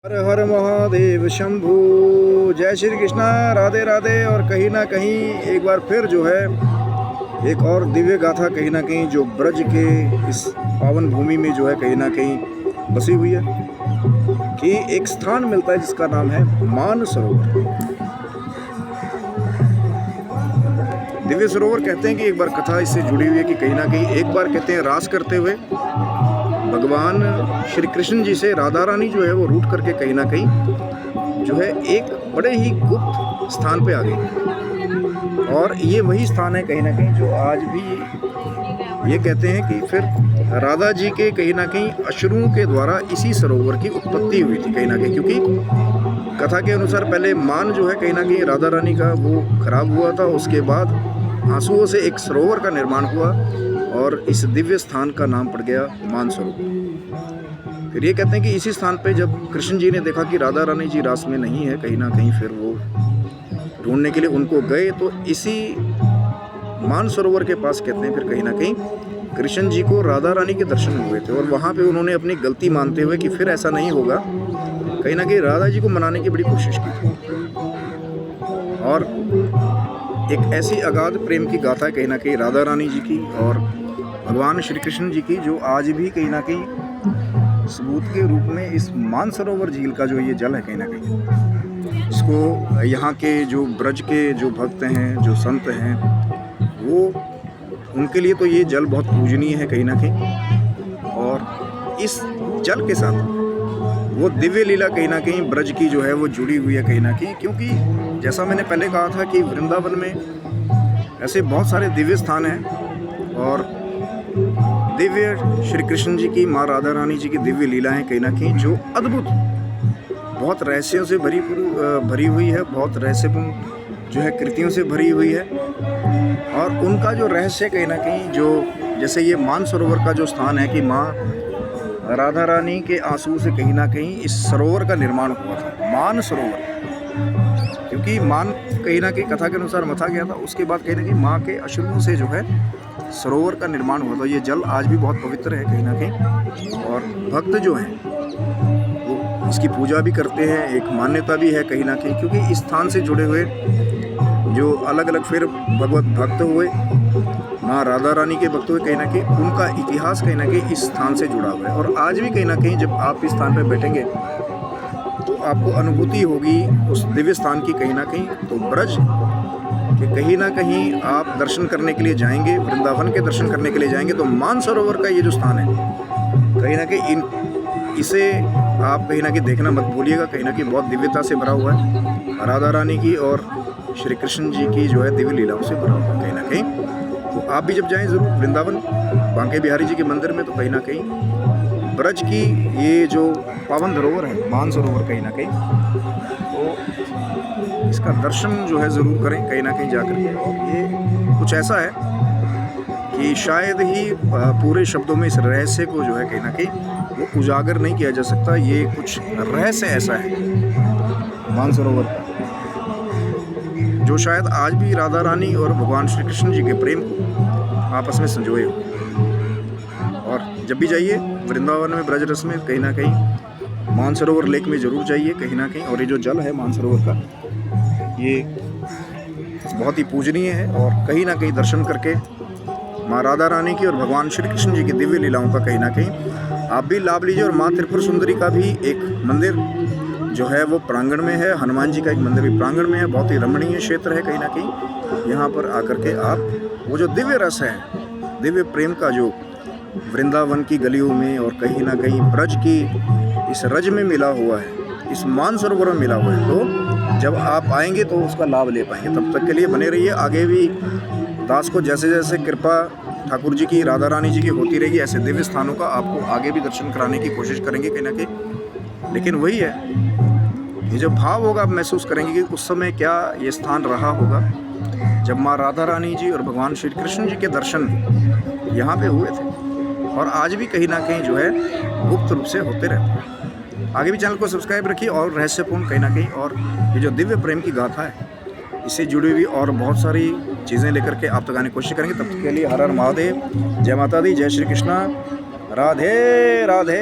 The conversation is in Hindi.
हर हर महादेव शंभू। जय श्री कृष्णा, राधे राधे। और कहीं ना कहीं एक बार फिर जो है एक और दिव्य गाथा कहीं ना कहीं जो ब्रज के इस पावन भूमि में जो है कहीं ना कहीं बसी हुई है कि एक स्थान मिलता है जिसका नाम है मानसरोवर। दिव्य सरोवर कहते हैं कि एक बार कथा इससे जुड़ी हुई है कि कहीं ना कहीं एक बार कहते हैं रास करते हुए भगवान श्री कृष्ण जी से राधा रानी जो है वो रूठ करके कहीं ना कहीं जो है एक बड़े ही गुप्त स्थान पे आ गई। और ये वही स्थान है कहीं ना कहीं जो आज भी ये कहते हैं कि फिर राधा जी के कहीं ना कहीं अश्रुओं के द्वारा इसी सरोवर की उत्पत्ति हुई थी कहीं ना कहीं, क्योंकि कथा के अनुसार पहले मान जो है कहीं ना कहीं राधा रानी का वो खराब हुआ था, उसके बाद आंसुओं से एक सरोवर का निर्माण हुआ और इस दिव्य स्थान का नाम पड़ गया मानसरोवर। फिर ये कहते हैं कि इसी स्थान पे जब कृष्ण जी ने देखा कि राधा रानी जी रास में नहीं है कहीं ना कहीं, फिर वो ढूंढने के लिए उनको गए तो इसी मानसरोवर के पास कहते हैं फिर कहीं ना कहीं कृष्ण जी को राधा रानी के दर्शन हुए थे। और वहाँ पे उन्होंने अपनी गलती मानते हुए कि फिर ऐसा नहीं होगा, कहीं ना कहीं राधा जी को मनाने की बड़ी कोशिश की थी। और एक ऐसी अगाध प्रेम की गाथा है कहीं ना कहीं राधा रानी जी की और भगवान श्री कृष्ण जी की, जो आज भी कहीं ना कहीं सबूत के रूप में इस मानसरोवर झील का जो ये जल है कहीं ना कहीं, इसको यहाँ के जो ब्रज के जो भक्त हैं, जो संत हैं, वो उनके लिए तो ये जल बहुत पूजनीय है कहीं ना कहीं। और इस जल के साथ वो दिव्य लीला कहीं ना कहीं ब्रज की जो है वो जुड़ी हुई है कहीं ना कहीं, क्योंकि जैसा मैंने पहले कहा था कि वृंदावन में ऐसे बहुत सारे दिव्य स्थान हैं और दिव्य श्री कृष्ण जी की, माँ राधा रानी जी की दिव्य लीलाएं कहीं ना कहीं जो अद्भुत, बहुत रहस्यों से भरी हुई है, बहुत रहस्यपूर्ण जो है कृतियों से भरी हुई है। और उनका जो रहस्य कहीं ना कहीं जो जैसे ये मानसरोवर का जो स्थान है कि माँ राधा रानी के आंसू से कहीं ना कहीं इस सरोवर का निर्माण हुआ था, मानसरोवर। क्योंकि मान कहीं ना कहीं कथा के अनुसार मथा गया था, उसके बाद कहीं ना कहीं माँ के अश्रुओं से जो है सरोवर का निर्माण हुआ था। ये जल आज भी बहुत पवित्र है कहीं ना कहीं और भक्त जो हैं वो इसकी पूजा भी करते हैं, एक मान्यता भी है कहीं ना कहीं, क्योंकि इस स्थान से जुड़े हुए जो अलग अलग फिर भगवत भक्त हुए, माँ राधा रानी के भक्त हुए, कहीं ना कहीं उनका इतिहास कहीं ना कहीं इस स्थान से जुड़ा हुआ है। और आज भी कहीं ना कहीं जब आप इस स्थान पर बैठेंगे तो आपको अनुभूति होगी उस दिव्य स्थान की कहीं ना कहीं। तो ब्रज कि कहीं ना कहीं आप दर्शन करने के लिए जाएंगे, वृंदावन के दर्शन करने के लिए जाएंगे, तो मानसरोवर का ये जो स्थान है कहीं ना कहीं इसे आप कहीं ना कहीं देखना मत भूलिएगा। कहीं ना कहीं बहुत दिव्यता से भरा हुआ है, राधा रानी की और श्री कृष्ण जी की जो है दिव्य लीलाओं से भरा हुआ है कहीं ना कहीं। तो आप भी जब जाएं ज़रूर वृंदावन बांके बिहारी जी के मंदिर में, तो कहीं ना कहीं ब्रज की ये जो पावन धरोहर है मानसरोवर कहीं ना कहीं, तो इसका दर्शन जो है ज़रूर करें कहीं ना कहीं जाकर के। और ये कुछ ऐसा है कि शायद ही पूरे शब्दों में इस रहस्य को जो है कहीं ना कहीं वो उजागर नहीं किया जा सकता। ये कुछ रहस्य ऐसा है मानसरोवर का जो शायद आज भी राधा रानी और भगवान श्री कृष्ण जी के प्रेम को आपस में संजोए हो। और जब भी जाइए वृंदावन में ब्रज रस में कहीं ना कहीं मानसरोवर लेक में ज़रूर जाइए कहीं ना कहीं। और ये जो जल है मानसरोवर का ये बहुत ही पूजनीय है और कहीं ना कहीं दर्शन करके माँ राधा रानी की और भगवान श्री कृष्ण जी की दिव्य लीलाओं का कहीं ना कहीं आप भी लाभ लीजिए। और माँ त्रिपुर सुंदरी का भी एक मंदिर जो है वो प्रांगण में है, हनुमान जी का एक मंदिर भी प्रांगण में है, बहुत ही रमणीय क्षेत्र है कहीं ना कहीं। यहाँ पर आकर के आप वो जो दिव्य रस है, दिव्य प्रेम का जो वृंदावन की गलियों में और कहीं ना कहीं ब्रज की इस रज में मिला हुआ है, इस मानसरोवर में मिला हुआ है, तो जब आप आएंगे तो उसका लाभ ले पाएंगे। तब तक के लिए बने रहिए। आगे भी दास को जैसे जैसे कृपा ठाकुर जी की, राधा रानी जी की होती रहेगी, ऐसे दिव्य स्थानों का आपको आगे भी दर्शन कराने की कोशिश करेंगे कहीं ना कहीं। लेकिन वही है, ये जो भाव होगा आप महसूस करेंगे कि उस समय क्या ये स्थान रहा होगा जब माँ राधा रानी जी और भगवान श्री कृष्ण जी के दर्शन यहाँ पे हुए थे। और आज भी कहीं ना कहीं जो है गुप्त रूप से होते रहते हैं। आगे भी चैनल को सब्सक्राइब रखिए और रहस्यपूर्ण कहीं ना कहीं और ये जो दिव्य प्रेम की गाथा है इससे जुड़ी हुई और बहुत सारी चीज़ें लेकर के आप तक आने की कोशिश करेंगे। तब तक के लिए हर हर महादेव, जय माता दी, जय श्री कृष्णा, राधे राधे।